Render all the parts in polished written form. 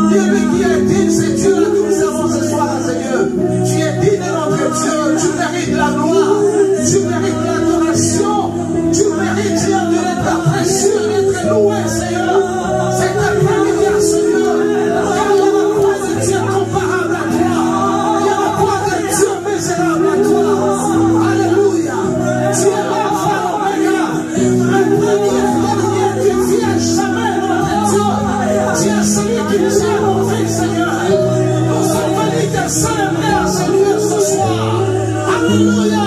Lui qui est digne, c'est Dieu que nous servons ce soir, Seigneur. Tu es digne de notre Dieu. Tu mérites la gloire. Tu mérites l'adoration. Tu mérites, Seigneur, d'être précieux, d'être loué, Seigneur. C'est ta première, Seigneur. Il n'y a pas de Dieu comparable à toi. Il n'y a pas de Dieu misérable à toi. Alléluia. Tu es l'alpha et l'oméga. Le premier, tu ne viens jamais, notre Dieu. Tu es celui qui nous a montré, Seigneur. Nous sommes venus te célébrer, Seigneur, ce soir. Alléluia.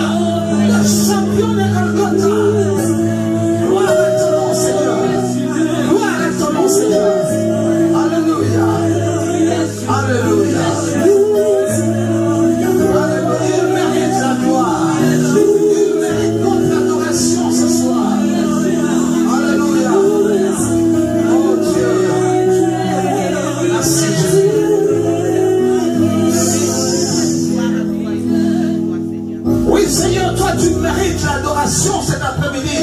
Le champion de Golgotha. Gloire à ton nom, Seigneur. Gloire à ton nom, Seigneur. Alléluia. Alléluia. Il mérite la gloire. Il mérite notre adoration ce soir. Alléluia. Oh Dieu. Merci Jésus. Oui Seigneur, toi tu mérites l'adoration cet après-midi.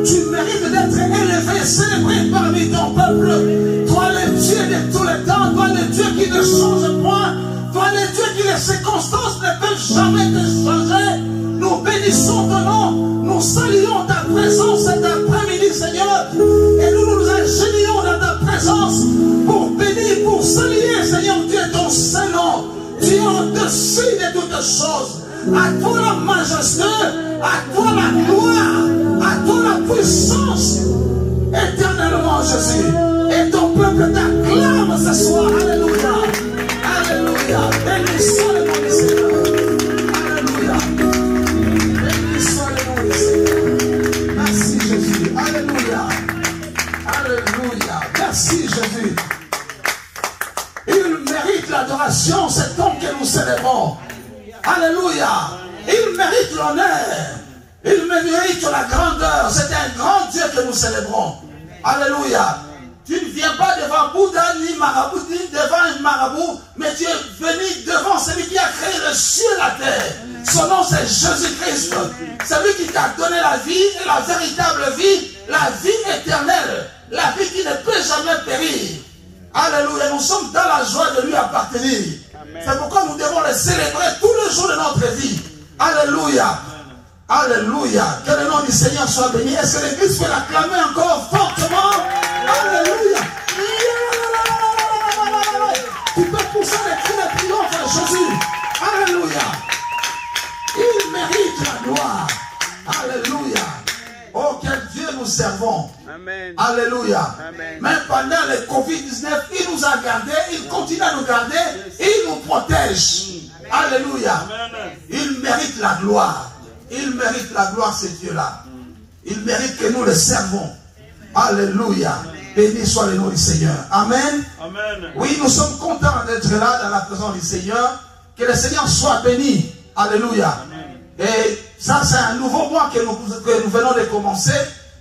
Tu mérites d'être élevé, célébré parmi ton peuple. Toi le Dieu de tous les temps, toi le Dieu qui ne change point, toi le Dieu qui les circonstances ne peuvent jamais te changer. Nous bénissons ton nom, nous saluons ta présence cet après-midi Seigneur. Et nous nous ingénions dans ta présence pour bénir, pour saluer Seigneur Dieu ton saint nom. Tu es au-dessus de toutes choses. À toi la majesté, à toi la gloire, à toi la puissance, éternellement Jésus. Et ton peuple t'acclame ce soir. Alléluia. Alléluia. Bénissons le nom du Seigneur. Alléluia. Bénissons le nom du Seigneur. Merci Jésus. Alléluia. Alléluia. Merci Jésus. Il mérite l'adoration, cet homme que nous célébrons. Alléluia. Il mérite l'honneur. Il mérite la grandeur. C'est un grand Dieu que nous célébrons. Alléluia. Tu ne viens pas devant Bouddha ni marabout, ni devant un marabout, mais tu es venu devant celui qui a créé le ciel et la terre. Son nom c'est Jésus-Christ. Celui qui t'a donné la vie et la véritable vie, la vie éternelle, la vie qui ne peut jamais périr. Alléluia. Nous sommes dans la joie de lui appartenir. C'est pourquoi nous devons le célébrer tous les jours de notre vie. Alléluia. Alléluia. Que le nom du Seigneur soit béni. Est-ce que l'église peut l'acclamer encore fortement? Alléluia. Tu peux pousser les cris de triomphe à Jésus. Alléluia. Il mérite la gloire. Alléluia. Oh, quel Dieu nous servons. Amen. Alléluia. Amen. Même pendant le Covid-19, il nous a gardés, il continue à nous garder, il nous protège. Alléluia. Amen. Il mérite la gloire. Il mérite la gloire, ce Dieu-là. Il mérite que nous le servons. Alléluia. Béni soit le nom du Seigneur. Amen. Amen. Oui, nous sommes contents d'être là dans la présence du Seigneur. Que le Seigneur soit béni. Alléluia. Amen. Et ça, c'est un nouveau mois que nous venons de commencer.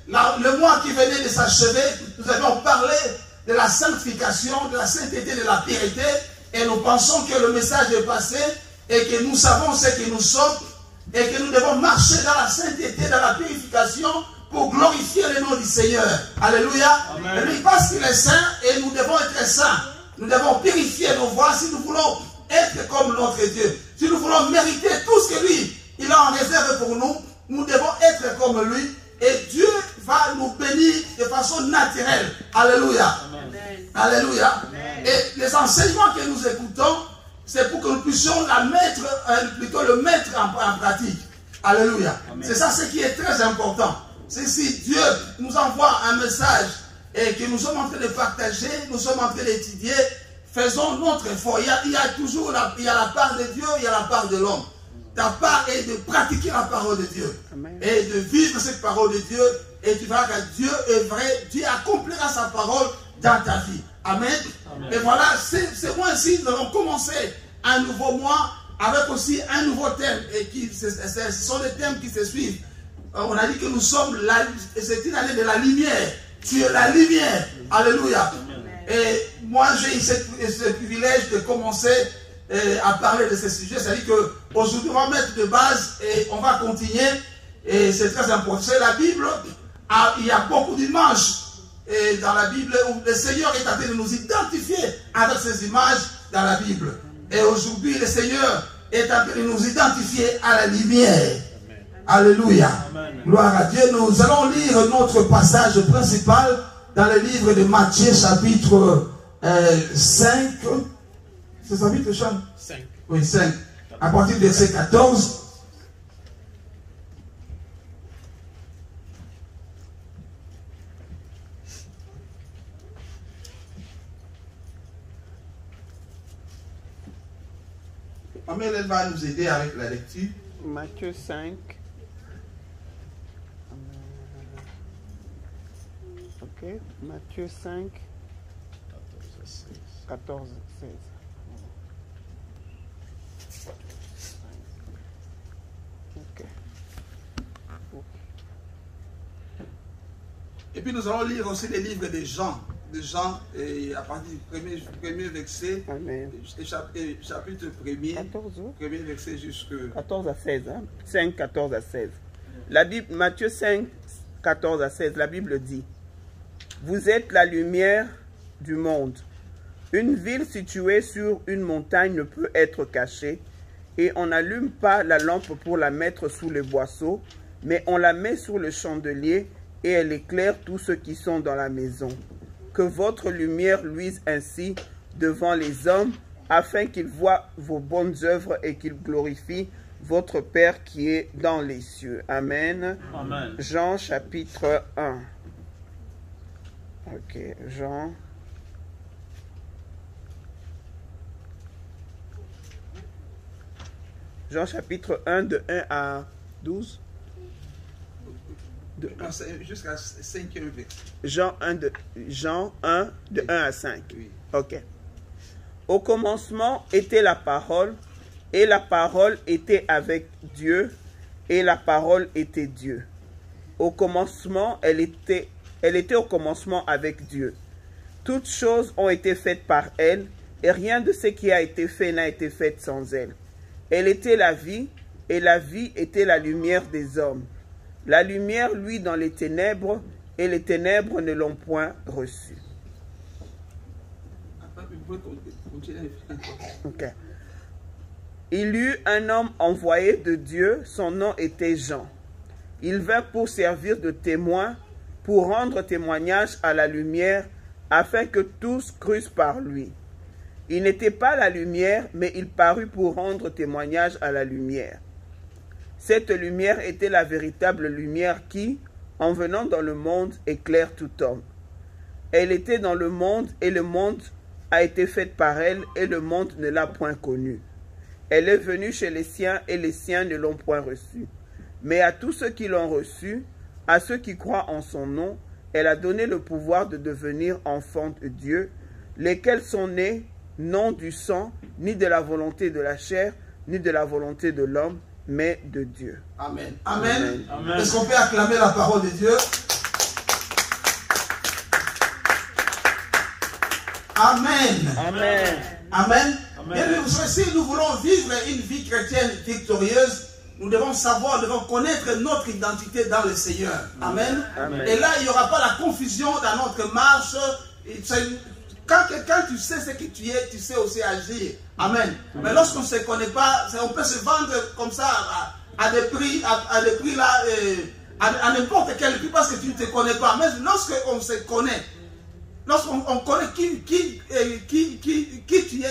Le mois qui venait de s'achever, nous avions parlé de la sanctification, de la sainteté, de la pureté. Et nous pensons que le message est passé et que nous savons ce que nous sommes et que nous devons marcher dans la sainteté, dans la purification pour glorifier le nom du Seigneur. Alléluia. Amen. Et lui, parce qu'il est saint et nous devons être saints. Nous devons purifier nos voies si nous voulons être comme notre Dieu. Si nous voulons mériter tout ce que lui, il a en réserve pour nous, nous devons être comme lui. Et Dieu va nous bénir de façon naturelle. Alléluia. Amen. Alléluia. Amen. Et les enseignements que nous écoutons, c'est pour que nous puissions plutôt le mettre en pratique. Alléluia. C'est ça ce qui est très important. C'est si Dieu nous envoie un message et que nous sommes en train de partager, nous sommes en train d'étudier, faisons notre effort. Il y a toujours la part de Dieu, il y a la part de l'homme. Ta part est de pratiquer la parole de Dieu. Amen. Et de vivre cette parole de Dieu. Et tu verras que Dieu est vrai. Dieu accomplira sa parole dans ta vie. Amen. Amen. Et voilà, c'est moi aussi, nous allons commencer un nouveau mois avec aussi un nouveau thème. Et ce sont des thèmes qui se suivent. On a dit que nous sommes, c'est une année de la lumière. Tu es la lumière. Alléluia. Amen. Et moi, j'ai eu ce privilège de commencer à parler de ce sujet. C'est-à-dire qu'aujourd'hui, on va mettre de base et on va continuer. Et c'est très important. C'est la Bible. Il y a beaucoup d'images dans la Bible où le Seigneur est en train de nous identifier à avec ces images dans la Bible. Et aujourd'hui, le Seigneur est en train de nous identifier à la lumière. Alléluia. Gloire à Dieu. Nous allons lire notre passage principal dans le livre de Matthieu, chapitre 5. C'est chapitre 5. Oui, 5. À partir du verset 14. Amen, elle va nous aider avec la lecture. Matthieu 5. Ok, Matthieu 5. 14 à 16. Ok. Et puis nous allons lire aussi les livres de Jean. De Jean, et à partir du premier verset, chapitre 1er, 14, premier verset jusqu'à 14 à 16, hein? 5, 14 à 16. La Bible, Matthieu 5, 14 à 16, la Bible dit: vous êtes la lumière du monde. Une ville située sur une montagne ne peut être cachée, et on n'allume pas la lampe pour la mettre sous le boisseau, mais on la met sur le chandelier, et elle éclaire tous ceux qui sont dans la maison. Que votre lumière luise ainsi devant les hommes, afin qu'ils voient vos bonnes œuvres et qu'ils glorifient votre Père qui est dans les cieux. Amen. Amen. Jean chapitre 1. Ok, Jean. Jean chapitre 1 de 1 à 12. jusqu'à 5e verset. Jean 1 de 1 à 5. Oui. Ok. Au commencement était la parole, et la parole était avec Dieu, et la parole était Dieu. Au commencement, elle était au commencement avec Dieu. Toutes choses ont été faites par elle, et rien de ce qui a été fait n'a été fait sans elle. Elle était la vie, et la vie était la lumière des hommes. La lumière luit dans les ténèbres, et les ténèbres ne l'ont point reçue. Okay. Il y eut un homme envoyé de Dieu, son nom était Jean. Il vint pour servir de témoin, pour rendre témoignage à la lumière, afin que tous crussent par lui. Il n'était pas la lumière, mais il parut pour rendre témoignage à la lumière. Cette lumière était la véritable lumière qui, en venant dans le monde, éclaire tout homme. Elle était dans le monde, et le monde a été fait par elle, et le monde ne l'a point connue. Elle est venue chez les siens, et les siens ne l'ont point reçue. Mais à tous ceux qui l'ont reçue, à ceux qui croient en son nom, elle a donné le pouvoir de devenir enfants de Dieu, lesquels sont nés non du sang, ni de la volonté de la chair, ni de la volonté de l'homme, mais de Dieu. Amen. Amen. Amen. Est-ce qu'on peut acclamer la parole de Dieu? Amen. Amen. Amen. Amen. Bien, vous savez, si nous voulons vivre une vie chrétienne victorieuse, nous devons savoir, nous devons connaître notre identité dans le Seigneur. Amen. Amen. Et là, il n'y aura pas la confusion dans notre marche. Quand tu sais ce que tu es, tu sais aussi agir. Amen. Mais lorsqu'on ne se connaît pas, on peut se vendre comme ça à des prix là, à n'importe quel prix parce que tu ne te connais pas. Mais lorsqu'on se connaît, lorsqu'on connaît qui tu es,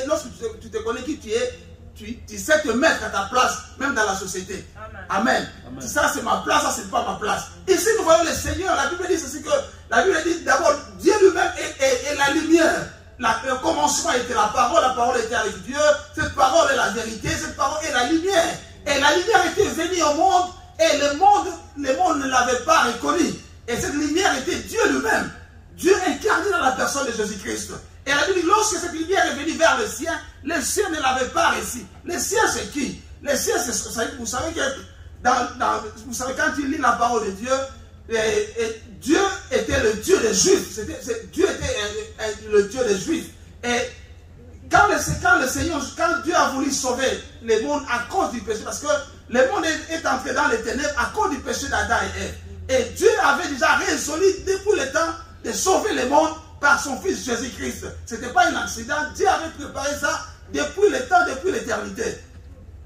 lorsque tu te connais qui tu es, tu sais te mettre à ta place, même dans la société. Amen. Amen. Ça c'est ma place, ça c'est pas ma place. Ici nous voyons le Seigneur, la Bible dit ceci que, la Bible dit d'abord, Dieu lui-même est la lumière. Le commencement était la parole était avec Dieu, cette parole est la vérité, cette parole est la lumière. Et la lumière était venue au monde, et le monde ne l'avait pas reconnue. Et cette lumière était Dieu lui-même. Dieu incarné dans la personne de Jésus-Christ. Et la Bible dit, lorsque cette lumière est venue vers les siens ne l'avaient pas reçu. Les siens, c'est qui? Les siens, c'est, vous savez que vous savez, quand tu lis la parole de Dieu, Dieu était le Dieu des Juifs. Dieu était le Dieu des Juifs. Et quand Dieu a voulu sauver le monde à cause du péché, parce que le monde est entré dans les ténèbres à cause du péché d'Adam et Ève. Et Dieu avait déjà résolu depuis le temps de sauver le monde par son Fils Jésus-Christ. Ce n'était pas un accident. Dieu avait préparé ça depuis le temps, depuis l'éternité.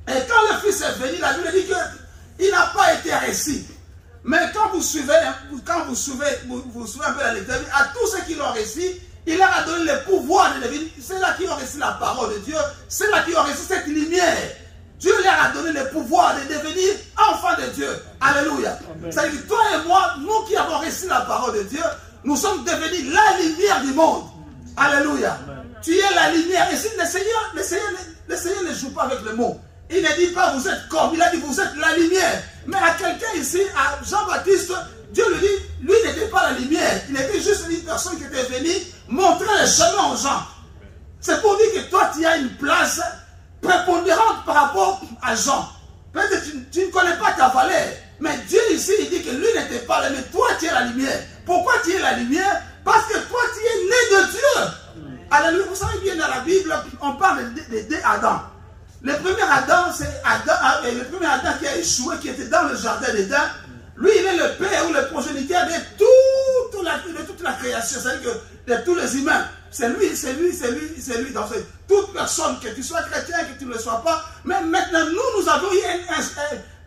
Et quand le Fils est venu, la Bible dit qu'il n'a pas été récit. Mais quand vous suivez un peu la lecture, à tous ceux qui l'ont réussi, il leur a donné le pouvoir de devenir. C'est là qui ont reçu la parole de Dieu. C'est là qui ont reçu cette lumière. Dieu leur a donné le pouvoir de devenir enfants de Dieu. Alléluia. C'est-à-dire que toi et moi, nous qui avons reçu la parole de Dieu, nous sommes devenus la lumière du monde. Alléluia. Tu es la lumière. Et si le Seigneur ne joue pas avec le mot. Il ne dit pas vous êtes comme, il a dit vous êtes la lumière. Mais à quelqu'un ici, à Jean-Baptiste, Dieu lui dit, lui n'était pas la lumière. Il était juste une personne qui était venue montrer le chemin aux gens. C'est pour dire que toi, tu as une place prépondérante par rapport à Jean. Peut-être que tu ne connais pas ta valeur. Mais Dieu ici, il dit que lui n'était pas là, mais toi, tu es la lumière. Pourquoi tu es la lumière? Parce que toi, tu es né de Dieu. Alléluia. Vous savez bien, dans la Bible, on parle de Adam. Le premier Adam, c'est le premier Adam qui a échoué, qui était dans le jardin d'Éden. Lui, il est le père ou le progéniteur de toute la création, c'est-à-dire que de tous les humains. C'est lui. Donc, toute personne, que tu sois chrétien, que tu ne le sois pas. Mais maintenant, nous avons eu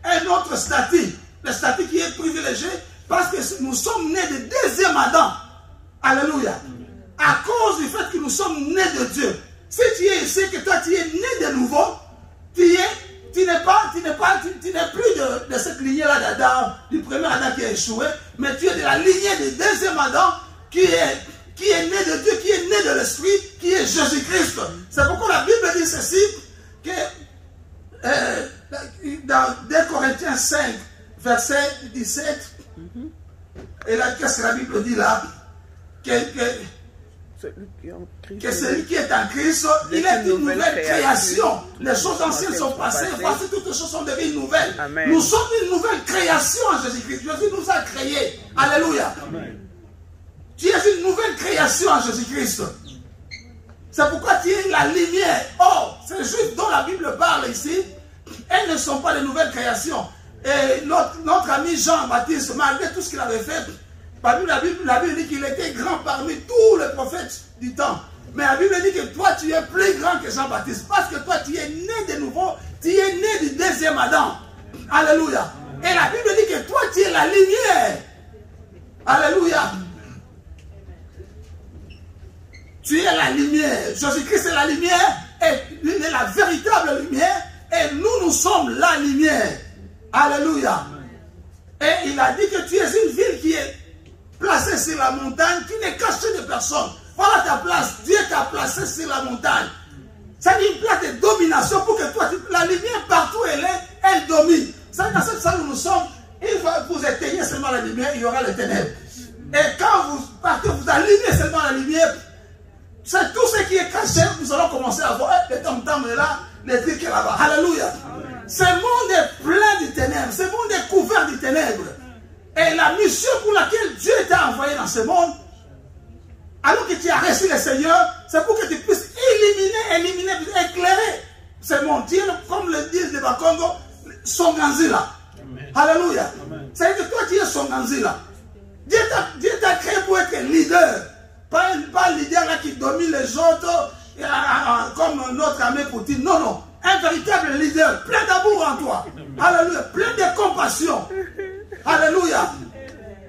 un autre statut. Le statut qui est privilégié parce que nous sommes nés de deuxième Adam. Alléluia. À cause du fait que nous sommes nés de Dieu. Si tu es ici, que toi tu es né de nouveau, tu n'es plus de cette lignée-là d'Adam, du premier Adam qui a échoué, mais tu es de la lignée du deuxième Adam qui est né de Dieu, qui est né de l'Esprit, qui est Jésus-Christ. C'est pourquoi la Bible dit ceci, que dans 2 Corinthiens 5, verset 17, et là, qu'est-ce que la Bible dit là? Que celui qui est en Christ, il est une nouvelle création. Les choses anciennes sont passées, voici toutes les choses sont devenues nouvelles. Amen. Nous sommes une nouvelle création en Jésus-Christ. Jésus nous a créés. Alléluia. Amen. Tu es une nouvelle création en Jésus-Christ. C'est pourquoi tu es la lumière. Or, ces Juifs dont la Bible parle ici, elles ne sont pas de nouvelles créations. Et notre ami Jean-Baptiste, malgré tout ce qu'il avait fait, la Bible dit qu'il était grand parmi tous les prophètes du temps. Mais la Bible dit que toi, tu es plus grand que Jean-Baptiste. Parce que toi, tu es né de nouveau. Tu es né du deuxième Adam. Alléluia. Et la Bible dit que toi, tu es la lumière. Alléluia. Tu es la lumière. Jésus-Christ est la lumière. Et il est la véritable lumière. Et nous sommes la lumière. Alléluia. Et il a dit que tu es une ville qui est placé sur la montagne, qui n'est cachée de personne. Voilà ta place. Dieu t'a placé sur la montagne. C'est une place de domination pour que toi, la lumière partout elle domine. C'est dans cette salle où nous sommes, il va vous éteigner seulement la lumière, il y aura les ténèbres. Et quand vous partez, vous allumez seulement la lumière, c'est tout ce qui est caché, nous allons commencer à voir les tom-toms là, les trucs là-bas. Alléluia. Ce monde est plein de ténèbres, ce monde est couvert de ténèbres. Et la mission pour laquelle Dieu t'a envoyé dans ce monde, alors que tu as reçu le Seigneur, c'est pour que tu puisses éliminer, éclairer ce monde. Comme le dit le Bakongo, Songanzila. Alléluia. C'est-à-dire que toi tu es Songanzila. Dieu t'a créé pour être leader. Pas un leader là qui domine les autres, comme notre ami Poutine. Non, non. Un véritable leader, plein d'amour en toi. Alléluia. Plein de compassion. Alléluia.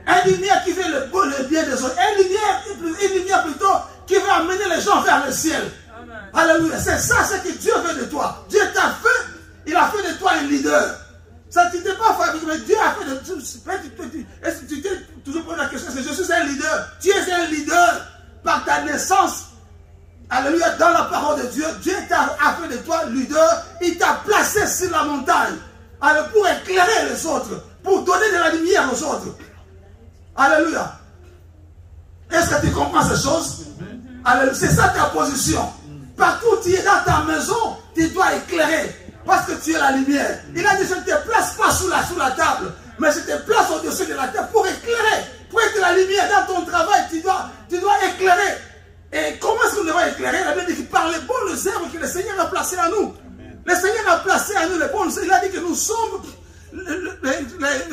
Un lumière qui fait le bien des autres. Une lumière plutôt qui va amener les gens vers le ciel. Amen. Alléluia. C'est ça ce que Dieu veut de toi. Dieu t'a fait. Il a fait de toi un leader. Ça tu t'es pas fabriqué, mais Dieu a fait de toi. Est-ce que tu t'es toujours posé la question? Est-ce que je suis un leader? Tu es un leader par ta naissance. Alléluia. Dans la parole de Dieu, Dieu t'a fait de toi leader. Il t'a placé sur la montagne. Alors pour éclairer les autres. Pour donner de la lumière aux autres. Alléluia. Est-ce que tu comprends ces choses? C'est ça ta position. Partout où tu es dans ta maison, tu dois éclairer. Parce que tu es la lumière. Il a dit, je ne te place pas sous la table, mais je te place au-dessus de la table pour éclairer. Pour être la lumière dans ton travail, tu dois éclairer. Et comment est-ce qu'on doit éclairer? La Bible dit qu'il parle les bonnes herbes que le Seigneur a placées à nous. Le Seigneur a placé à nous les bonnes herbes. Il a dit que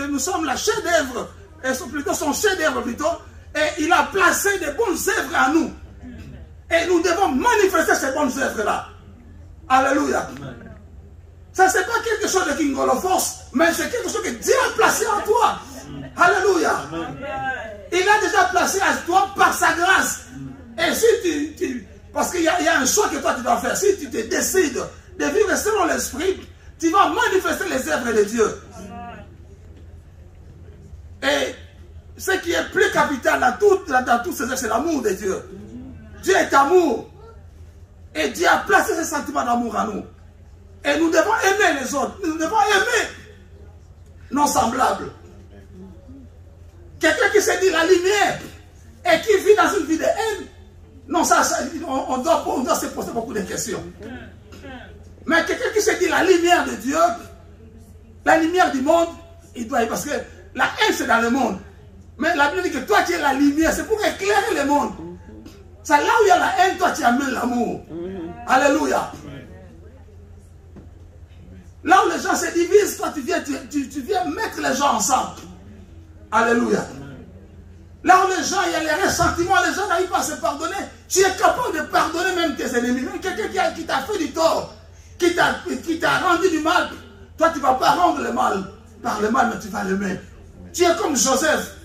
nous sommes la chef d'œuvre. Plutôt son chef d'œuvre plutôt. Et il a placé des bonnes œuvres en nous. Et nous devons manifester ces bonnes œuvres-là. Alléluia. Ça, ce n'est pas quelque chose de Kingolo Force, mais c'est quelque chose que Dieu a placé en toi. Alléluia. Il a déjà placé en toi par sa grâce. Et si parce qu'il y a un choix que toi tu dois faire. Si tu te décides de vivre selon l'esprit, tu vas manifester les œuvres de Dieu. Et ce qui est plus capital dans tout ces œuvres, c'est l'amour de Dieu. Dieu est amour. Et Dieu a placé ce sentiment d'amour en nous. Et nous devons aimer les autres. Nous devons aimer nos semblables. Quelqu'un qui se dit la lumière et qui vit dans une vie de haine, non, on doit se poser beaucoup de questions. Mais quelqu'un qui se dit la lumière de Dieu, la lumière du monde, il doit y, parce que la haine c'est dans le monde. Mais la Bible dit que toi tu es la lumière, c'est pour éclairer le monde. C'est là où il y a la haine, toi tu amènes l'amour. Alléluia. Là où les gens se divisent, toi tu viens mettre les gens ensemble. Alléluia. Là où les gens, il y a les ressentiments, les gens n'arrivent pas à se pardonner. Tu es capable de pardonner même tes ennemis. Même quelqu'un qui t'a fait du tort, qui t'a rendu du mal, toi tu ne vas pas rendre le mal par le mal, mais tu vas l'aimer. Tu es comme Joseph.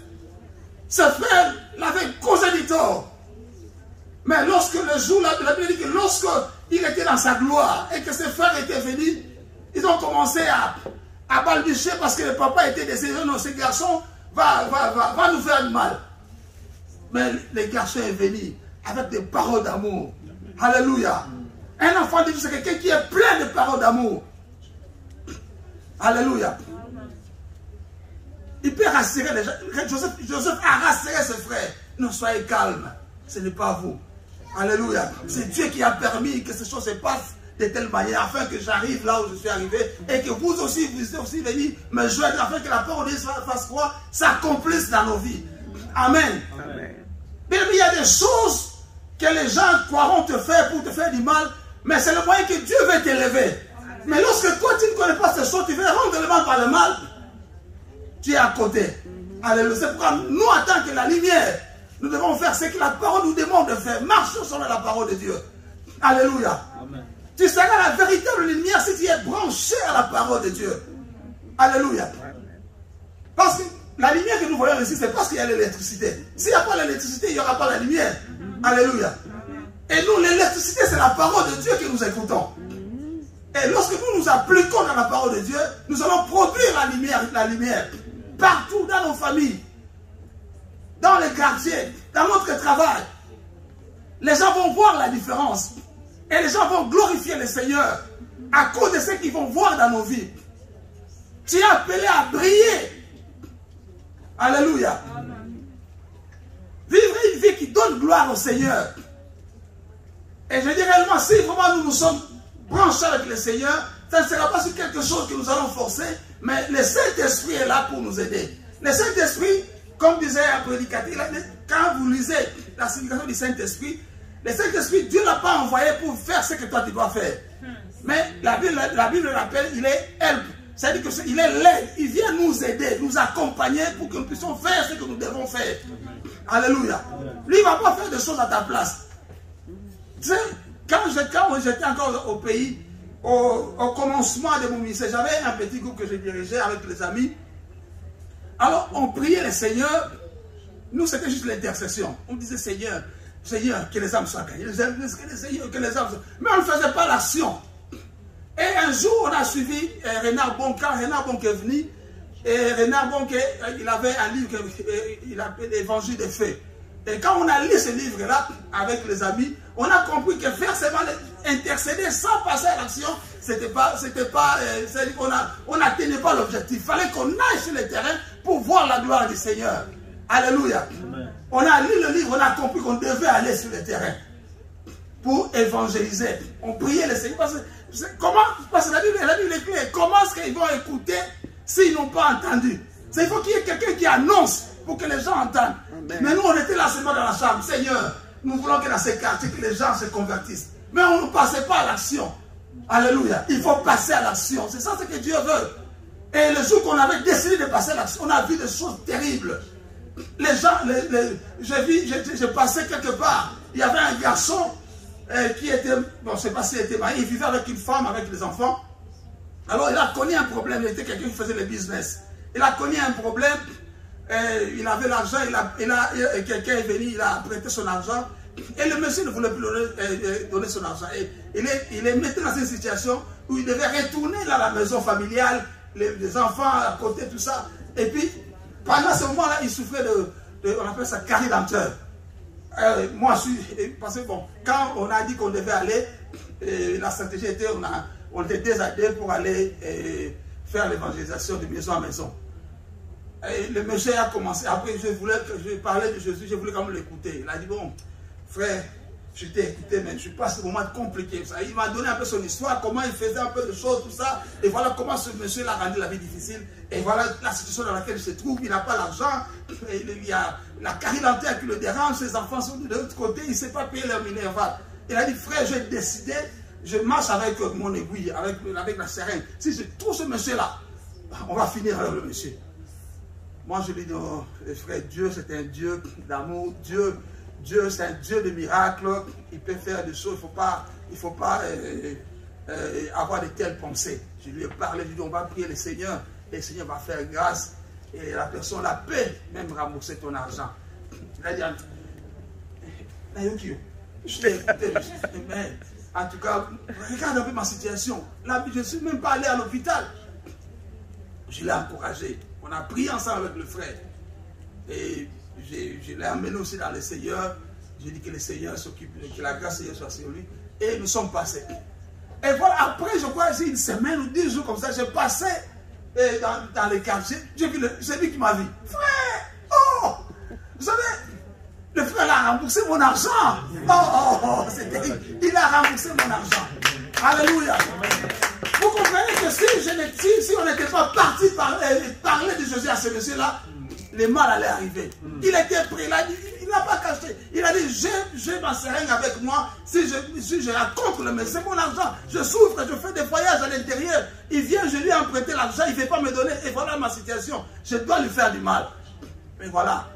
Ce frère l'avait causé du tort. Mais lorsque le jour, la Bible dit que lorsqu'il était dans sa gloire et que ses frères étaient venus, ils ont commencé à balbutier parce que le papa était décédé. Non, ce garçon va nous faire du mal. Mais le garçon est venu avec des paroles d'amour. Alléluia. Un enfant de Dieu, c'est quelqu'un qui est plein de paroles d'amour. Alléluia. Il peut rassurer les gens. Joseph a rassuré ses frères. Non, soyez calmes. Ce n'est pas vous. Alléluia. C'est Dieu qui a permis que ces choses se passent de telle manière afin que j'arrive là où je suis arrivé et que vous aussi venez me joindre afin que la parole de Dieu fasse quoi? S'accomplisse dans nos vies. Amen. Amen. Mais il y a des choses que les gens croiront te faire pour te faire du mal, mais c'est le moyen que Dieu veut t'élever. Mais lorsque toi tu ne connais pas ces choses, tu veux rendre le mal par le mal, tu es à côté. Alléluia. C'est pourquoi nous, en tant que la lumière, nous devons faire ce que la parole nous demande de faire. Marchons sur la parole de Dieu. Alléluia. Amen. Tu seras la véritable lumière si tu es branché à la parole de Dieu. Alléluia. Parce que la lumière que nous voyons ici, c'est parce qu'il y a l'électricité. S'il n'y a pas l'électricité, il n'y aura pas la lumière. Alléluia. Et nous, l'électricité, c'est la parole de Dieu que nous écoutons. Et lorsque nous nous appliquons dans la parole de Dieu, nous allons produire la lumière partout dans nos familles, dans les quartiers, dans notre travail. Les gens vont voir la différence. Et les gens vont glorifier le Seigneur à cause de ce qu'ils vont voir dans nos vies. Tu es appelé à briller. Alléluia. Vivre une vie qui donne gloire au Seigneur. Et je dis réellement, si vraiment nous sommes branchés avec le Seigneur, ça ne sera pas sur quelque chose que nous allons forcer, mais le Saint-Esprit est là pour nous aider. Le Saint-Esprit, comme disait un prédicateur, quand vous lisez la signification du Saint-Esprit, le Saint-Esprit, Dieu ne l'a pas envoyé pour faire ce que toi tu dois faire. Mais la Bible l'appelle, il est help. C'est-à-dire qu'il est l'aide. Il vient nous aider, nous accompagner pour que nous puissions faire ce que nous devons faire. Alléluia. Lui, il ne va pas faire des choses à ta place. Tu sais, quand j'étais encore au pays, au commencement de mon ministère, j'avais un petit groupe que je dirigeais avec les amis. Alors, on priait le Seigneur. Nous, c'était juste l'intercession. On disait, Seigneur, que les âmes soient gagnées. Que les âmes soient... Mais on ne faisait pas l'action. Et un jour, on a suivi Renard Bonke. Quand Renard Bonke est venu, et Renard Bonke, il avait un livre qu'il appelait l'Évangile des faits. Et quand on a lu ce livre-là avec les amis, on a compris que faire seulement intercéder sans passer à l'action, on n'atteignait pas l'objectif. Il fallait qu'on aille sur le terrain pour voir la gloire du Seigneur. Alléluia. Amen. On a lu le livre, on a compris qu'on devait aller sur le terrain pour évangéliser. On priait le Seigneur. Parce que la Bible est claire. Comment est-ce qu'ils vont écouter s'ils n'ont pas entendu? Il faut qu'il y ait quelqu'un qui annonce pour que les gens entendent. Amen. Mais nous, on était là seulement dans la chambre. Seigneur, nous voulons que dans ces quartiers, que les gens se convertissent. Mais on ne passait pas à l'action. Alléluia. Il faut passer à l'action. C'est ça ce que Dieu veut. Et le jour qu'on avait décidé de passer à l'action, on a vu des choses terribles. Les gens, je passais quelque part, il y avait un garçon qui était, bon, je ne sais pas s'il était marié, il vivait avec une femme, avec des enfants. Alors il a connu un problème, il était quelqu'un qui faisait le business. Il a connu un problème, il avait l'argent, quelqu'un est venu, il a prêté son argent, et le monsieur ne voulait plus donner son argent. Et il est maintenant dans une situation où il devait retourner à la maison familiale, les enfants à côté, tout ça. Et puis, pendant ce moment-là, il souffrait on appelle ça carie dentaire. Moi, parce que bon, quand on a dit qu'on devait aller, la stratégie était, on était désardés pour aller faire l'évangélisation de maison à maison. Et le monsieur a commencé, après je parlais de Jésus, je voulais quand même l'écouter. Il a dit, bon, frère, je t'ai écouté, mais je passe un moment compliqué. Il m'a donné un peu son histoire, comment il faisait un peu de choses, tout ça. Et voilà comment ce monsieur l'a rendu la vie difficile. Et voilà la situation dans laquelle il se trouve. Il n'a pas l'argent. Il y a la carie dentaire qui le dérange. Ses enfants sont de l'autre côté. Il ne sait pas payer leur minerval. Il a dit, frère, j'ai décidé, je marche avec mon aiguille, avec la seringue. Si je trouve ce monsieur-là, on va finir avec le monsieur. Moi, je lui dis, oh, frère, Dieu, c'est un Dieu d'amour. Dieu, c'est un Dieu de miracles. Il peut faire des choses. Il ne faut pas avoir de telles pensées. Je lui ai parlé, je lui ai dit, on va prier le Seigneur. Et le Seigneur va faire grâce. Et la personne, la paix, même rembourser ton argent. Il a dit, je t'ai écouté. Mais en tout cas, regarde un peu ma situation. Là, je ne suis même pas allé à l'hôpital. Je l'ai encouragé. On a prié ensemble avec le frère. Et je l'ai emmené aussi dans le Seigneur. J'ai dit que le Seigneur s'occupe, que la grâce du Seigneur soit sur lui. Et nous sommes passés. Et voilà, après, je crois, c'est une semaine ou 10 jours comme ça, j'ai passé dans les quartiers. C'est lui qui m'a vu. Frère, oh, vous savez, le frère a remboursé mon argent. C'est terrible. Il a remboursé mon argent. Alléluia. Vous comprenez que si on n'était pas parti parler de Jésus à ce monsieur-là, le mal allait arriver. Il était prêt, il n'a pas caché. Il a dit, j'ai ma seringue avec moi. Si je raconte le mais c'est mon argent. Je souffre, je fais des voyages à l'intérieur. Il vient, je lui ai emprunté l'argent, il ne veut pas me donner. Et voilà ma situation. Je dois lui faire du mal. Mais voilà,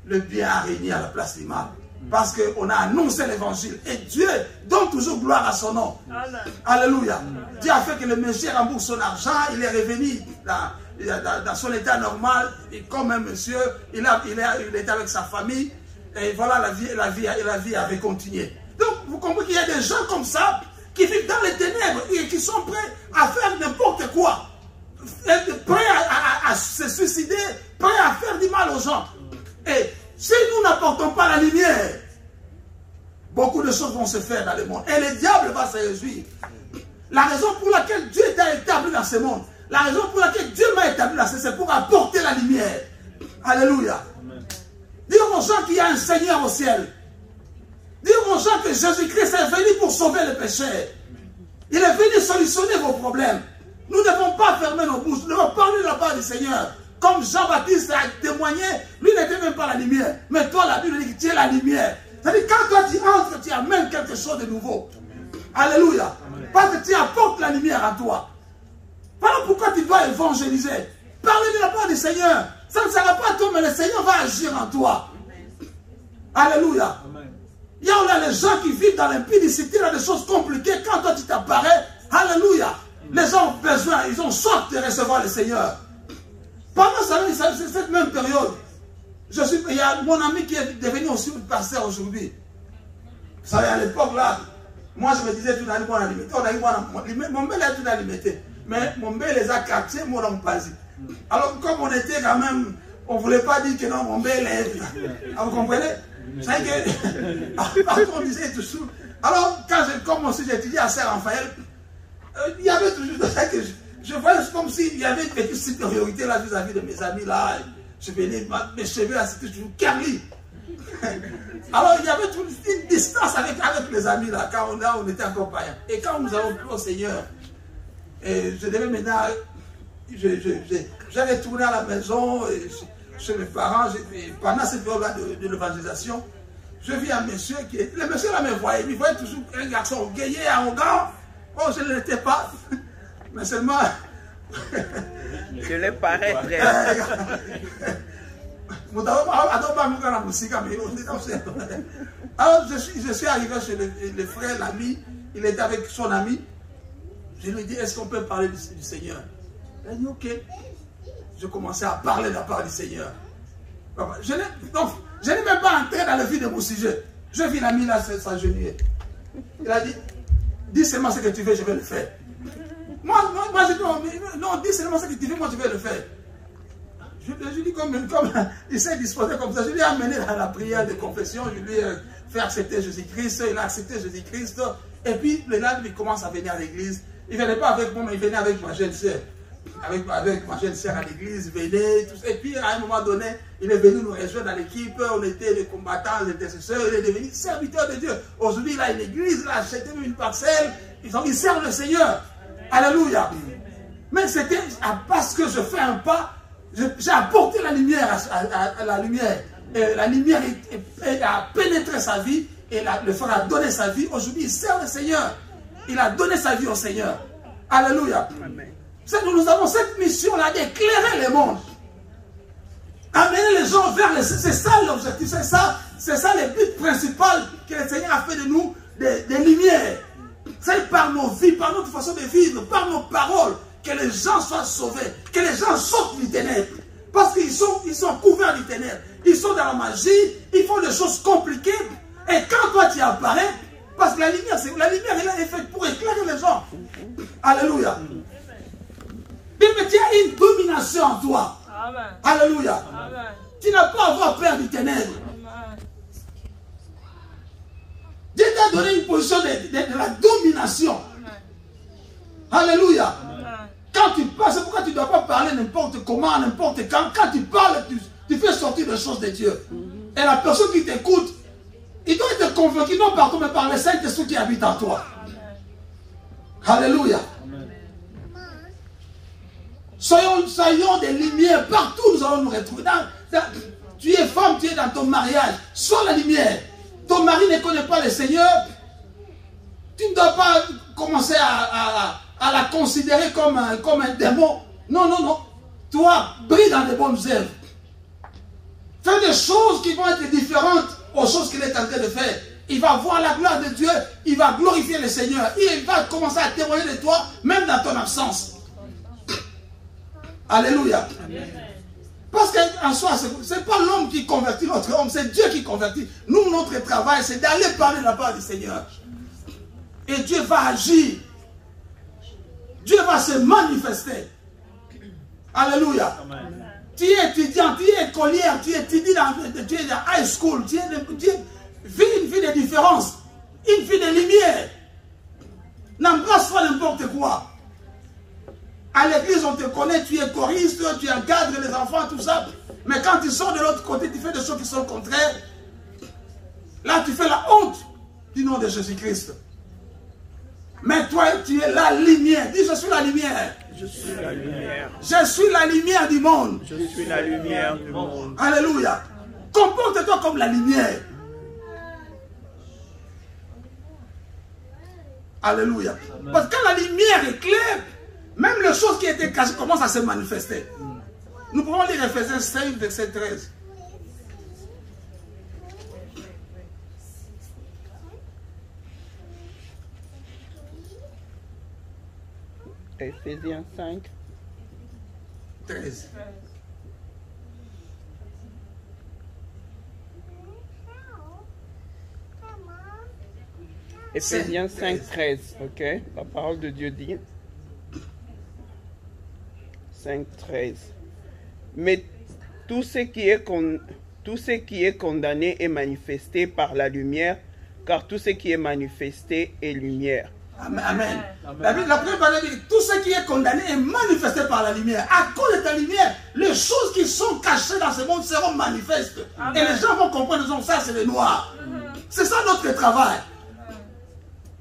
le bien a régné à la place du mal. Parce qu'on a annoncé l'évangile. Et Dieu donne toujours gloire à son nom. Alléluia. Dieu a fait que le monsieur rembourse son argent. Il est revenu dans son état normal. Et comme un monsieur, il était avec sa famille. Et voilà, la vie avait continué. Donc, vous comprenez qu'il y a des gens comme ça qui vivent dans les ténèbres et qui sont prêts à faire n'importe quoi. Prêts à se suicider, prêts à faire du mal aux gens. Et si nous n'apportons pas la lumière, beaucoup de choses vont se faire dans le monde. Et le diable va se réjouir. La raison pour laquelle Dieu t'a établi dans ce monde, la raison pour laquelle Dieu m'a établi dans ce monde, c'est pour apporter la lumière. Alléluia. Dire aux gens qu'il y a un Seigneur au ciel. Dire aux gens que Jésus-Christ est venu pour sauver les pécheurs. Il est venu solutionner vos problèmes. Nous ne devons pas fermer nos bouches. Nous devons parler de la part du Seigneur. Comme Jean-Baptiste a témoigné, lui n'était même pas la lumière. Mais toi, la Bible dit que tu es la lumière. C'est-à-dire, quand toi tu entres, tu amènes quelque chose de nouveau. Alléluia. Parce que tu apportes la lumière à toi. Voilà pourquoi tu dois évangéliser. Parler de la part du Seigneur. Ça ne sera pas toi, mais le Seigneur va agir en toi. Alléluia. Il y a les gens qui vivent dans l'impudicité, dans des choses compliquées. Quand toi tu t'apparais, alléluia. Les gens ont besoin, ils ont soif de recevoir le Seigneur. Pendant cette même période, il y a mon ami qui est devenu aussi pasteur aujourd'hui. Vous savez, à l'époque là, moi je me disais tout dans le monde limité. Mon bel est tout dans limité. Mais mon bel les a captés, moi non pas dit. Alors comme on était quand même, on ne voulait pas dire que non, mon bel est là. Vous comprenez? Vous savez que, on disait toujours. Alors quand j'ai commencé, j'ai étudié à Saint-Raphaël, il y avait toujours ça que je voyais comme s'il y avait une petite supériorité là vis-à-vis de mes amis là. Je venais, mes cheveux là, c'était toujours curly. Alors il y avait toujours une distance avec les amis là, quand on était encore païens. Et quand nous avons cru au Seigneur, et je devais maintenant, j'ai retourné à la maison, chez mes parents, pendant cette période-là de l'évangélisation, je vis un monsieur qui est, le monsieur là me voyait, il voyait toujours un garçon orgueillé, arrogant. Oh, je ne l'étais pas, mais seulement... Je le paraîtrais. Alors je suis arrivé chez le frère, l'ami, il était avec son ami. Je lui ai dit, est-ce qu'on peut parler du Seigneur? Il a dit, ok. Je commençais à parler de la part du Seigneur. Je n'ai même pas entré dans le vif de mon sujet. Je vis l'ami là, s'agenouiller. Il a dit, dis seulement ce que tu veux, je vais le faire. Moi je dis, non, dis seulement ce que tu veux, moi je vais le faire. Je dis comme il s'est disposé comme ça, je lui ai amené à la prière de confession, je lui ai fait accepter Jésus-Christ, il a accepté Jésus-Christ, et puis le lendemain il commence à venir à l'église. Il ne venait pas avec moi, mais il venait avec ma jeune sœur. Avec ma jeune sœur à l'église, il venait, tout ça. Et puis à un moment donné, il est venu nous rejoindre dans l'équipe, on était des combattants, des intercesseurs, il est devenu serviteur de Dieu. Aujourd'hui, il a une église, il a acheté une parcelle, il sert le Seigneur. Alléluia. Mais c'était parce que je fais un pas, j'ai apporté la lumière à la lumière. Et la lumière a pénétré sa vie, et le frère a donné sa vie. Aujourd'hui, il sert le Seigneur. Il a donné sa vie au Seigneur. Alléluia. Amen. Nous avons cette mission-là d'éclairer le monde. Amener les gens vers le... C'est ça l'objectif, c'est ça le but principal que le Seigneur a fait de nous, des lumières. C'est par nos vies, par notre façon de vivre, par nos paroles, que les gens soient sauvés, que les gens sortent du ténèbre. Parce qu'ils sont couverts du ténèbre. Ils sont dans la magie, ils font des choses compliquées. Et quand toi tu apparais, parce que la lumière elle est faite pour éclairer les gens. Alléluia. Mais tu as une domination en toi. Amen. Alléluia. Amen. Tu n'as pas à avoir peur du ténèbre. Amen. Dieu t'a donné une position de la domination. Amen. Alléluia. Amen. Quand tu parles, c'est pourquoi tu ne dois pas parler n'importe comment, n'importe quand. Quand tu parles, tu fais sortir des choses de Dieu. Et la personne qui t'écoute, il doit être convaincu non par toi, mais par les Saint-Esprit qui habite en toi. Amen. Alléluia. Amen. Soyons des lumières. Partout nous allons nous retrouver. Tu es femme, tu es dans ton mariage. Sois la lumière. Ton mari ne connaît pas le Seigneur. Tu ne dois pas commencer à la considérer comme un démon. Non, non, non. Toi, brille dans de bonnes œuvres. Fais des choses qui vont être différentes aux choses qu'il est en train de faire. Il va voir la gloire de Dieu. Il va glorifier le Seigneur. Il va commencer à témoigner de toi, même dans ton absence. Alléluia. Amen. Parce qu'en soi, ce n'est pas l'homme qui convertit notre homme, c'est Dieu qui convertit. Nous, notre travail, c'est d'aller parler de la part du Seigneur. Et Dieu va agir. Dieu va se manifester. Alléluia. Amen. Tu es étudiant, tu es écolière, tu étudies dans high school, tu vis une vie de différence, une vie de lumière. N'embrasse pas n'importe quoi. À l'église, on te connaît, tu es choriste, tu encadres les enfants, tout ça. Mais quand tu sors de l'autre côté, tu fais des choses qui sont contraires. Là, tu fais la honte du nom de Jésus-Christ. Mais toi, tu es la lumière. Dis, je suis la lumière. Je suis la lumière. Je suis la lumière du monde. Je suis la lumière du monde. Alléluia. Comporte-toi comme la lumière. Alléluia. Parce que quand la lumière est claire, même les choses qui étaient cachées commencent à se manifester. Nous pouvons lire Ephésiens 5, verset 13. Ephésiens 5. 13. Ephésiens 5, 13. Ok, la parole de Dieu dit. 5, 13. Mais tout ce qui est condamné est manifesté par la lumière, car tout ce qui est manifesté est lumière. Amen. Amen. Amen. La première parole dit, tout ce qui est condamné est manifesté par la lumière. À cause de ta lumière, les choses qui sont cachées dans ce monde seront manifestes. Amen. Et les gens vont comprendre, ça c'est le noir. C'est ça notre travail.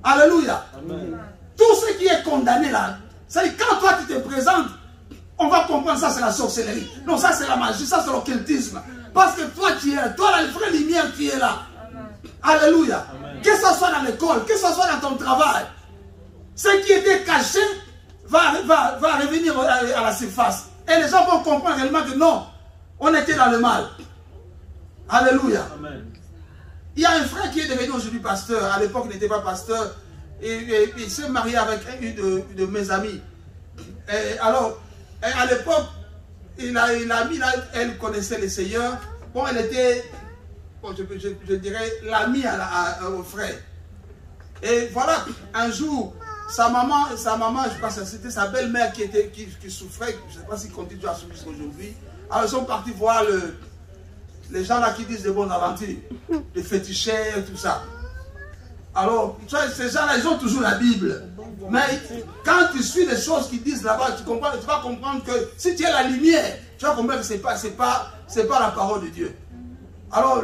Alléluia. Amen. Tout ce qui est condamné là, c'est quand toi tu te présentes, on va comprendre ça c'est la sorcellerie. Non, ça c'est la magie, ça c'est l'occultisme. Parce que toi tu es là, toi la vraie lumière tu es là. Amen. Alléluia. Amen. Que ce soit dans l'école, que ce soit dans ton travail, ce qui était caché va revenir à la surface. Et les gens vont comprendre réellement que non, on était dans le mal. Alléluia. Amen. Il y a un frère qui est devenu aujourd'hui pasteur. À l'époque, il n'était pas pasteur. Et il s'est marié avec une de mes amis. Et alors, à l'époque, il a mis là, elle connaissait le Seigneur. Bon, elle était, bon, je dirais, l'ami au frère. Et voilà, un jour, sa maman, je pense que c'était sa belle-mère qui souffrait. Je ne sais pas s'il continue à souffrir aujourd'hui. Alors, ils sont partis voir les gens là qui disent des bonnes aventures, les féticheurs, tout ça. Alors, ces gens-là, ils ont toujours la Bible. Mais quand tu suis les choses qu'ils disent là-bas, tu vas comprendre que si tu as la lumière, tu vas comprendre que ce n'est pas la parole de Dieu. Alors,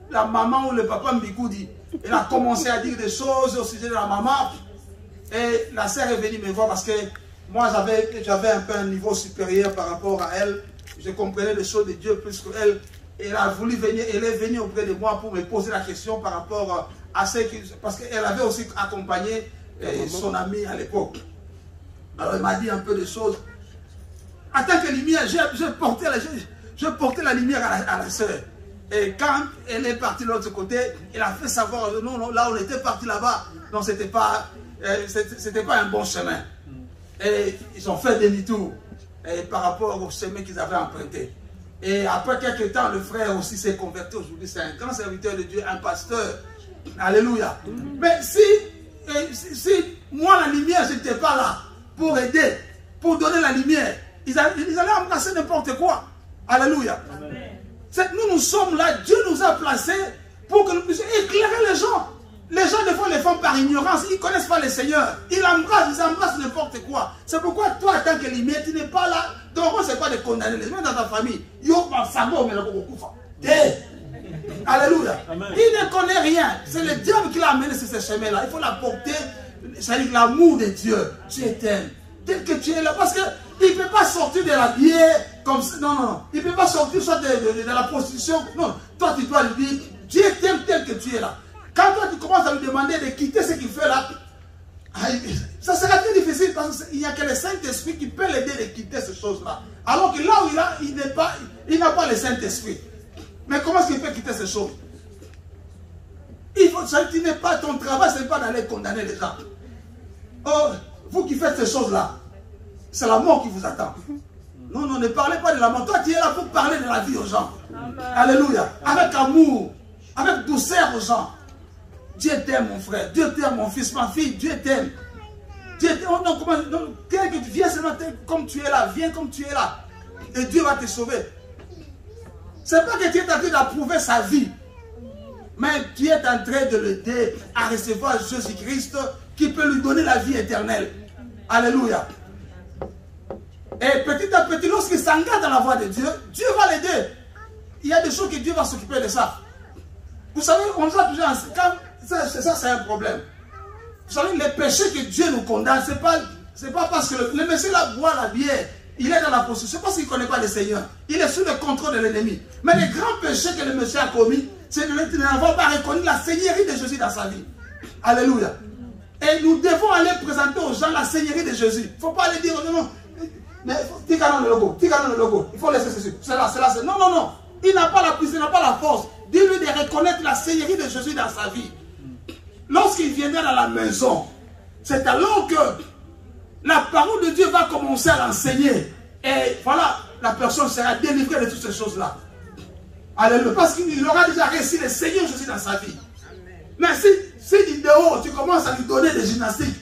la maman ou le papa Mbikou dit, il a commencé à dire des choses au sujet de la maman. Et la sœur est venue me voir parce que moi, j'avais un peu un niveau supérieur par rapport à elle. Je comprenais les choses de Dieu plus qu'elle. Elle a voulu venir, elle est venue auprès de moi pour me poser la question par rapport à ce que... Parce qu'elle avait aussi accompagné son ami à l'époque. Alors elle m'a dit un peu de choses. En tant que lumière, je portais la lumière à la sœur. Et quand elle est partie de l'autre côté, elle a fait savoir, non, là on était parti là-bas, non, c'était pas un bon chemin. Et ils ont fait demi-tour par rapport au chemin qu'ils avaient emprunté. Et après quelques temps, le frère aussi s'est converti aujourd'hui. C'est un grand serviteur de Dieu, un pasteur. Alléluia. Mais si moi, la lumière, je n'étais pas là pour aider, pour donner la lumière, ils allaient embrasser n'importe quoi. Alléluia. Nous sommes là, Dieu nous a placés pour que nous puissions éclairer les gens. Les gens, des fois, les font par ignorance. Ils ne connaissent pas le Seigneur. Ils embrassent n'importe quoi. C'est pourquoi toi, en tant que lumière, tu n'es pas là. Donc, ce n'est pas de condamner les gens dans ta famille. Alléluia. Il ne connaît rien. C'est le diable qui l'a amené sur ce chemin-là. Il faut l'apporter. C'est l'amour de Dieu. Tu t'aimes. Tel que tu es là. Parce qu'il ne peut pas sortir de la bière comme ça. Non. Il ne peut pas sortir soit de la prostitution. Non. Toi, tu dois lui dire, Dieu t'aime tel que tu es là. Quand toi tu commences à lui demander de quitter ce qu'il fait là, ça sera très difficile parce qu'il n'y a que le Saint-Esprit qui peut l'aider de quitter ces choses-là. Alors que là où il n'a pas le Saint-Esprit. Mais comment est-ce qu'il peut quitter ces choses? Tu n'es pas ton travail, ce n'est pas d'aller condamner les gens. Oh, vous qui faites ces choses-là, c'est la mort qui vous attend. Non, ne parlez pas de la mort. Toi, tu es là pour parler de la vie aux gens. Amen. Alléluia. Avec amour, avec douceur aux gens. Dieu t'aime, mon frère. Dieu t'aime, mon fils, ma fille. Dieu t'aime. Que tu viens seulement comme tu es là. Viens comme tu es là. Et Dieu va te sauver. Ce n'est pas que tu es en train d'approuver sa vie. Mais tu es en train de l'aider à recevoir Jésus-Christ qui peut lui donner la vie éternelle. Alléluia. Et petit à petit, lorsqu'il s'engage dans la voie de Dieu, Dieu va l'aider. Il y a des choses que Dieu va s'occuper de ça. Vous savez, on doit toujours... Ça, c'est un problème. Vous savez, les péchés que Dieu nous condamne, c'est pas parce que le monsieur là boit la bière, il est dans la possession, c'est parce qu'il ne connaît pas le Seigneur. Il est sous le contrôle de l'ennemi. Mais les grands péchés que le monsieur a commis, c'est de n'avoir pas reconnu la seigneurie de Jésus dans sa vie. Alléluia. Et nous devons aller présenter aux gens la seigneurie de Jésus. Il ne faut pas aller dire, non, mais Tigano le logo, il faut laisser ceci. C'est là. Non. Il n'a pas la puissance, il n'a pas la force. Dis-lui de reconnaître la seigneurie de Jésus dans sa vie. Lorsqu'il viendra dans la maison, c'est alors que la parole de Dieu va commencer à l'enseigner. Et voilà, la personne sera délivrée de toutes ces choses-là. Alléluia. Parce qu'il aura déjà réussi le Seigneur Jésus dans sa vie. Mais si du dehors, tu commences à lui donner des gymnastiques,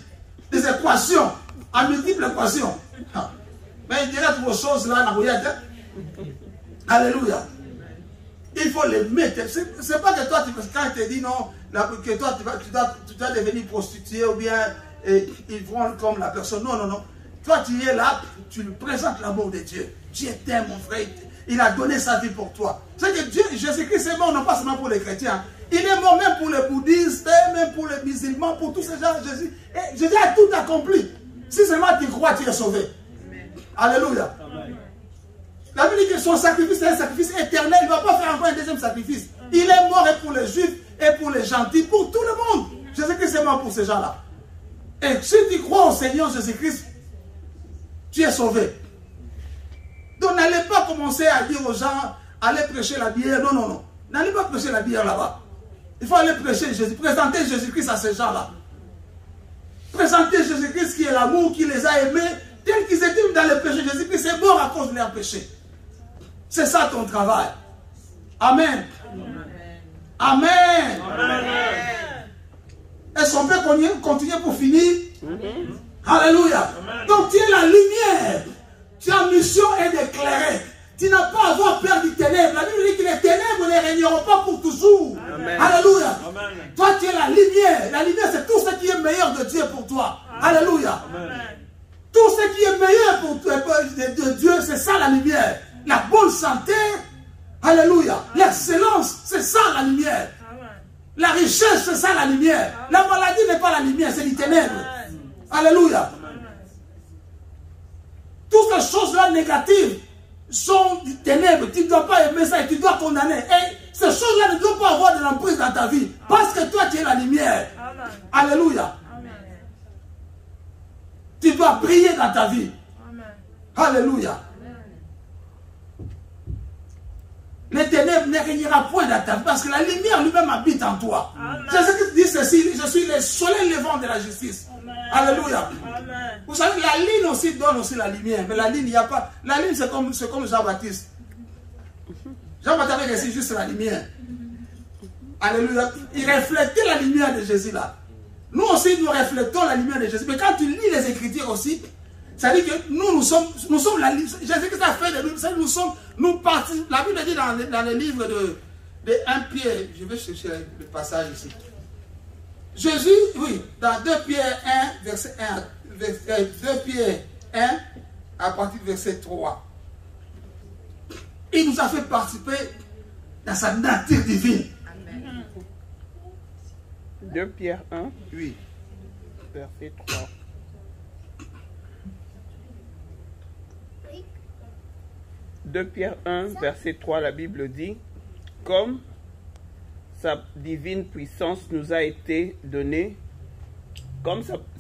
des équations, à multiples équations, mais il dirait toutes vos choses là, alléluia. Il faut les mettre. C'est pas que toi, quand il te dit non, que toi, tu dois devenir prostituée ou bien ils vont comme la personne. Non. Toi, tu es là, tu lui présentes l'amour de Dieu. Dieu t'aime, mon frère. Il a donné sa vie pour toi. C'est que Dieu, Jésus-Christ est mort, non pas seulement pour les chrétiens. Il est mort même pour les bouddhistes, même pour les musulmans, pour tous ces gens. Jésus a tout accompli. Si seulement tu crois, tu es sauvé. Amen. Alléluia. Amen. La Bible dit que son sacrifice est un sacrifice éternel. Il ne va pas faire encore un deuxième sacrifice. Il est mort et pour les juifs et pour les gentils, pour tout le monde. Jésus-Christ est mort pour ces gens-là. Et si tu crois au Seigneur Jésus-Christ, tu es sauvé. Donc n'allez pas commencer à dire aux gens, allez prêcher la bière. Non. N'allez pas prêcher la bière là-bas. Il faut aller prêcher Jésus, présenter Jésus-Christ à ces gens-là. Présenter Jésus-Christ qui est l'amour, qui les a aimés, tels qu'ils étaient dans le péché. Jésus-Christ est mort à cause de leur péché. C'est ça ton travail. Amen. Amen. Amen. Est-ce qu'on peut continuer pour finir? Alléluia. Donc tu es la lumière. Ta mission est d'éclairer. Tu n'as pas à avoir peur du ténèbre. La Bible dit que les ténèbres ne régneront pas pour toujours. Amen. Alléluia. Amen. Toi, tu es la lumière. La lumière, c'est tout ce qui est meilleur de Dieu pour toi. Amen. Alléluia. Amen. Tout ce qui est meilleur pour toi, de Dieu, c'est ça la lumière. La bonne santé. Alléluia. L'excellence, c'est ça la lumière. Amen. La richesse, c'est ça la lumière. Amen. La maladie n'est pas la lumière, c'est les ténèbres. Amen. Alléluia. Amen. Toutes ces choses-là négatives sont des ténèbres. Tu ne dois pas aimer ça et tu dois condamner. Et ces choses-là ne doivent pas avoir de l'emprise dans ta vie. Parce que toi, tu es la lumière. Amen. Alléluia. Amen. Tu dois briller dans ta vie. Amen. Alléluia. Les ténèbres ne régnera point dans ta vie parce que la lumière lui-même habite en toi. Jésus dit ceci, je suis le soleil levant de la justice. Amen. Alléluia. Amen. Vous savez, la ligne aussi donne aussi la lumière. Mais la ligne, il n'y a pas. La ligne, c'est comme Jean-Baptiste. Jean-Baptiste avait reçu juste la lumière. Alléluia. Il reflétait la lumière de Jésus là. Nous aussi, nous reflétons la lumière de Jésus. Mais quand tu lis les Écritures aussi, ça dit que nous sommes la lumière. Jésus-Christ a fait de nous, nous participons. La Bible dit dans le livre de 1 Pierre, je vais chercher le passage ici. Jésus, oui, dans 2 Pierre 1, verset 1, 2 Pierre 1, à partir du verset 3. Il nous a fait participer dans sa nature divine. Amen. 2 Pierre 1, oui, verset 3. De Pierre 1, verset 3, la Bible dit, comme sa divine puissance nous a été donnée,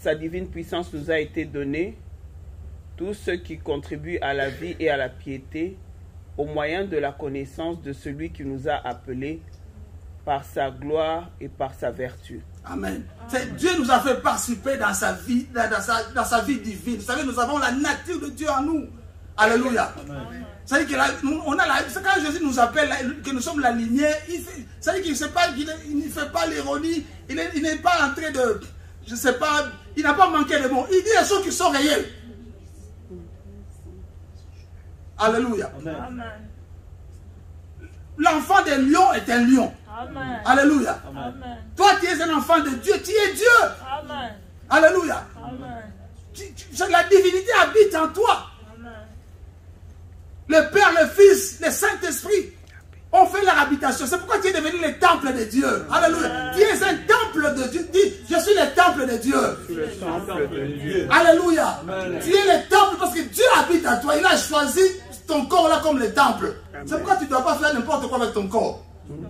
sa divine puissance nous a été donnée, tous ceux qui contribuent à la vie et à la piété, au moyen de la connaissance de celui qui nous a appelés par sa gloire et par sa vertu. Amen. Dieu nous a fait participer dans sa vie, dans sa vie divine. Vous savez, nous avons la nature de Dieu en nous. Alléluia. C'est-à-dire que quand Jésus nous appelle, que nous sommes la lumière, c'est-à-dire qu'il ne fait pas l'ironie, il n'est pas en train de, je ne sais pas, il n'a pas manqué de mots. Il dit les choses qui sont réelles. Alléluia. Amen. L'enfant des lions est un lion. Amen. Alléluia. Amen. Toi, tu es un enfant de Dieu, tu es Dieu. Amen. Alléluia. Amen. La divinité habite en toi. Le Père, le Fils, le Saint-Esprit ont fait leur habitation. C'est pourquoi tu es devenu le temple de Dieu. Alléluia. Tu es un temple de Dieu. Dis, je suis le temple de Dieu. Je suis le temple de Dieu. Alléluia. Amen. Tu es le temple parce que Dieu habite en toi. Il a choisi ton corps là comme le temple. C'est pourquoi tu ne dois pas faire n'importe quoi avec ton corps.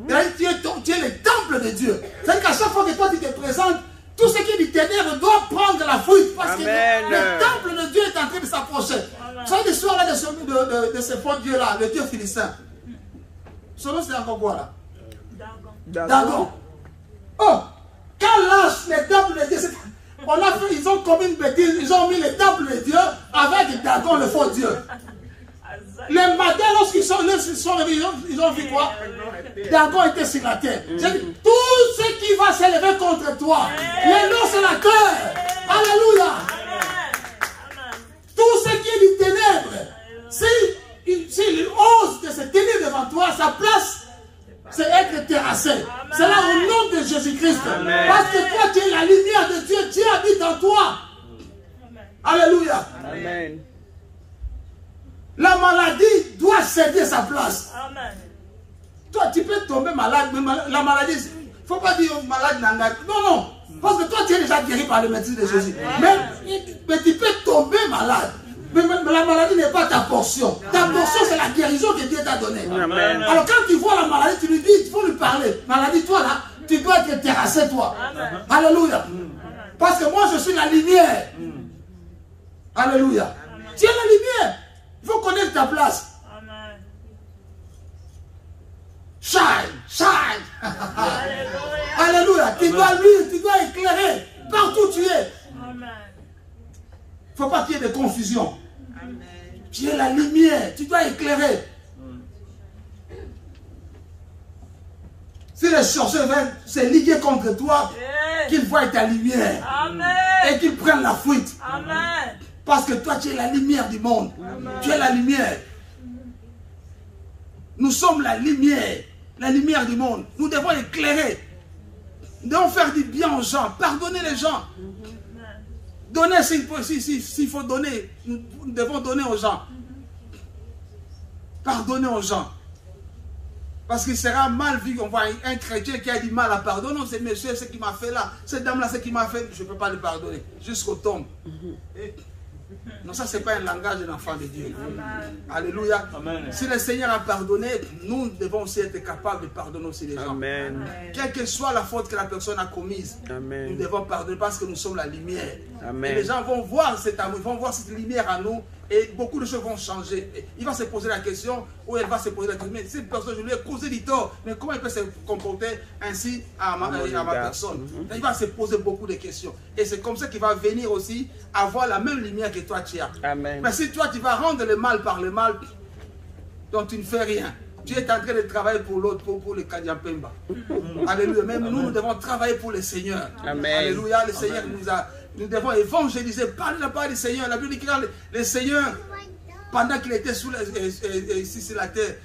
Tu es le temple de Dieu. C'est-à-dire qu'à chaque fois que toi tu te présentes, tout ce qui est du ténèbre doit prendre la fuite parce que le temple de Dieu est en train de s'approcher. Vous savez l'histoire là de ce faux Dieu là, le Dieu philistin. Son nom c'est encore quoi là? Dagon. Oh, quand lâche les temples de Dieu, ils ont commis une bêtise, ils ont mis les temples de Dieu avec Dagon, le faux Dieu. Les matins, lorsqu'ils sont réveillés, ils ont vu quoi? Dagon était sur la terre. J'ai dit, tout ce qui va s'élever contre toi, les noms c'est la terre. Alléluia. Tout ce qui est du ténèbre, s'il ose de se tenir devant toi, sa place, c'est être terrassé. C'est là au nom de Jésus-Christ. Parce que toi, tu es la lumière de Dieu. Dieu habite en toi. Alléluia. Amen. La maladie doit céder sa place. Amen. Toi, tu peux tomber malade, mais la maladie, il ne faut pas dire malade nandak. Non, non. Parce que toi, tu es déjà guéri par le médecin de Jésus. Mais tu peux tomber malade. Mais la maladie n'est pas ta portion. Ta portion, c'est la guérison que Dieu t'a donnée. Amen. Alors quand tu vois la maladie, tu lui dis, il faut lui parler. Maladie, toi là, tu dois être terrassé, toi. Amen. Alléluia. Amen. Parce que moi, je suis la lumière. Alléluia. Amen. Tu es la lumière. Il faut connaître ta place. Amen. Shine, Tu dois lire, tu dois éclairer partout où tu es. Il ne faut pas qu'il y ait de confusion. Amen. Tu es la lumière, tu dois éclairer. Si les sorciers veulent se liguer contre toi, qu'ils voient ta lumière. Amen. Et qu'ils prennent la fuite. Amen. Parce que toi, tu es la lumière du monde. Amen. Tu es la lumière. Nous sommes la lumière du monde. Nous devons éclairer. Nous devons faire du bien aux gens, pardonner les gens. Donner s'il faut donner, nous devons donner aux gens. Pardonner aux gens. Parce qu'il sera mal vu qu'on voit un chrétien qui a du mal à pardonner. Non, c'est monsieur, ce qui m'a fait là, cette dame-là, ce qui m'a fait, je ne peux pas le pardonner. Jusqu'au tombe. Non, ça, ce n'est pas un langage d'un enfant de Dieu. Amen. Alléluia. Amen. Si le Seigneur a pardonné, nous devons aussi être capables de pardonner aussi les gens. Amen. Quelle que soit la faute que la personne a commise, Amen, nous devons pardonner parce que nous sommes la lumière. Amen. Et les gens vont voir cet amour, ils vont voir cette lumière en nous et beaucoup de choses vont changer. Il va se poser la question, ou elle va se poser la question, mais cette personne, je lui ai causé du tort, mais comment il peut se comporter ainsi à ma personne? Il va se poser beaucoup de questions. Et c'est comme ça qu'il va venir aussi avoir la même lumière que toi tu as. Amen. Mais si toi tu vas rendre le mal par le mal, donc tu ne fais rien. Tu es en train de travailler pour l'autre, pour le Kadiampemba. Alléluia. Même nous devons travailler pour le Seigneur. Amen. Alléluia. Le Seigneur nous devons évangéliser, parler la parole du Seigneur. La Bible dit que le Seigneur, pendant qu'il était ici sur la terre,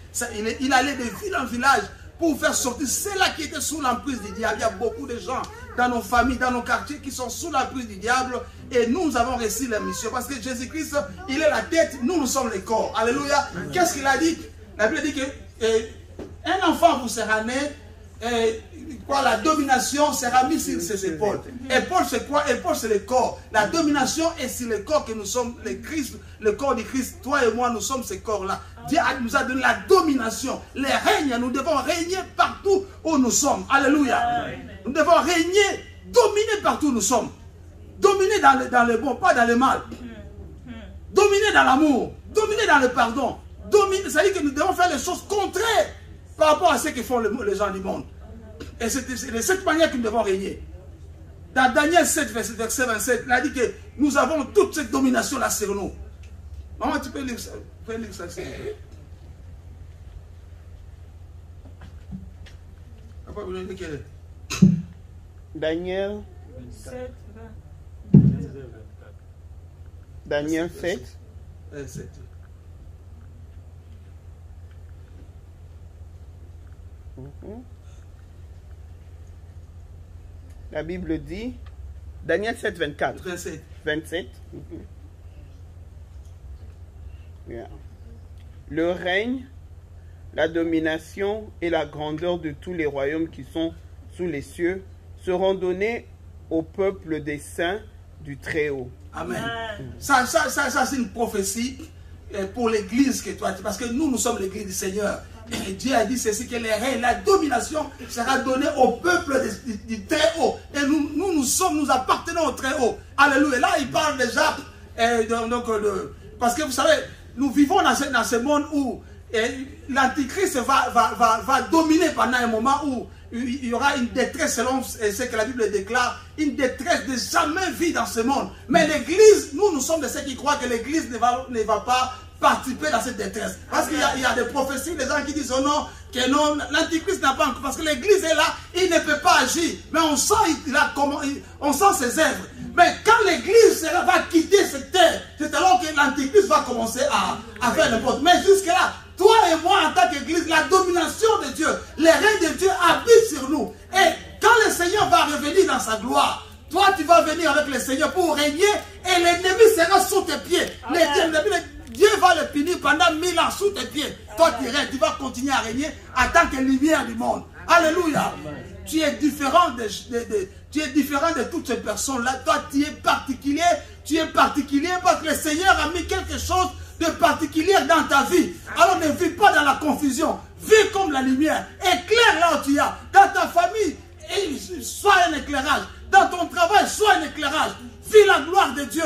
il allait de ville en village pour faire sortir ceux-là qui étaient sous l'emprise du diable. Il y a beaucoup de gens dans nos familles, dans nos quartiers qui sont sous l'emprise du diable. Et nous avons réussi la mission. Parce que Jésus-Christ, il est la tête, nous sommes les corps. Alléluia. Qu'est-ce qu'il a dit? La Bible dit que un enfant vous sera né, la domination sera mise sur ses épaules. Épaule c'est quoi? Épaule c'est le corps. La domination est sur le corps que nous sommes, le corps du Christ. Toi et moi, nous sommes ces corps-là. Dieu nous a donné la domination, les règnes. Nous devons régner partout où nous sommes. Alléluia. Nous devons régner, dominer partout où nous sommes. Dominer dans le bon, pas dans le mal. Dominer dans l'amour, dominer dans le pardon. C'est-à-dire que nous devons faire les choses contraires par rapport à ce que font les gens du monde. Et c'est de cette manière que nous devons régner. Dans Daniel 7, verset 27, il a dit que nous avons toute cette domination-là sur nous. Maman, tu peux lire ça, s'il vous plaît. Daniel 7. 7. La Bible dit, Daniel 7, 24. 27. Yeah. Le règne, la domination et la grandeur de tous les royaumes qui sont sous les cieux seront donnés au peuple des saints du Très-Haut. Amen. Ça c'est une prophétie pour l'église que toi, parce que nous sommes l'église du Seigneur. Et Dieu a dit ceci, que les règnes, la domination sera donnée au peuple du Très-Haut. Et nous appartenons au Très-Haut. Alléluia. Là, il parle déjà, parce que vous savez, nous vivons dans ce monde où l'Antichrist va dominer pendant un moment où il y aura une détresse, selon ce que la Bible déclare, une détresse de jamais vue dans ce monde. Mais l'Église, nous sommes de ceux qui croient que l'Église ne va pas participer dans cette détresse. Parce qu'il y a des prophéties, des gens qui disent oh non, que non, l'Antichrist n'a pas encore, parce que l'Église est là, il ne peut pas agir. Mais on sent, on sent ses œuvres. Mais quand l'Église va quitter cette terre, c'est alors que l'Antichrist va commencer à faire n'importe. Mais jusque-là, toi et moi, en tant qu'Église, la domination de Dieu, les règnes de Dieu habitent sur nous. Et quand le Seigneur va revenir dans sa gloire, toi, tu vas venir avec le Seigneur pour régner et l'ennemi sera sous tes pieds. Dieu va le punir pendant 1000 ans sous tes pieds. Toi, tu vas continuer à régner en tant que lumière du monde. Alléluia. Tu es différent de toutes ces personnes-là. Toi, tu es particulier. Tu es particulier parce que le Seigneur a mis quelque chose de particulier dans ta vie. Alors ne vis pas dans la confusion. Vis comme la lumière. Éclaire là où tu es. Dans ta famille, sois un éclairage. Dans ton travail, sois un éclairage. Vis la gloire de Dieu.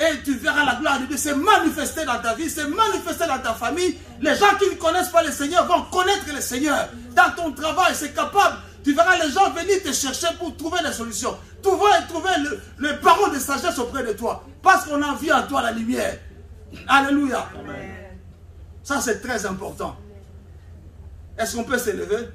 Et tu verras la gloire de Dieu se manifester dans ta vie, se manifester dans ta famille. Les gens qui ne connaissent pas le Seigneur vont connaître le Seigneur. Dans ton travail, c'est capable Tu verras les gens venir te chercher pour trouver des solutions. Trouver les paroles de sagesse auprès de toi. Parce qu'on a vu en toi la lumière. Alléluia. Amen. Ça, c'est très important. Est-ce qu'on peut s'élever?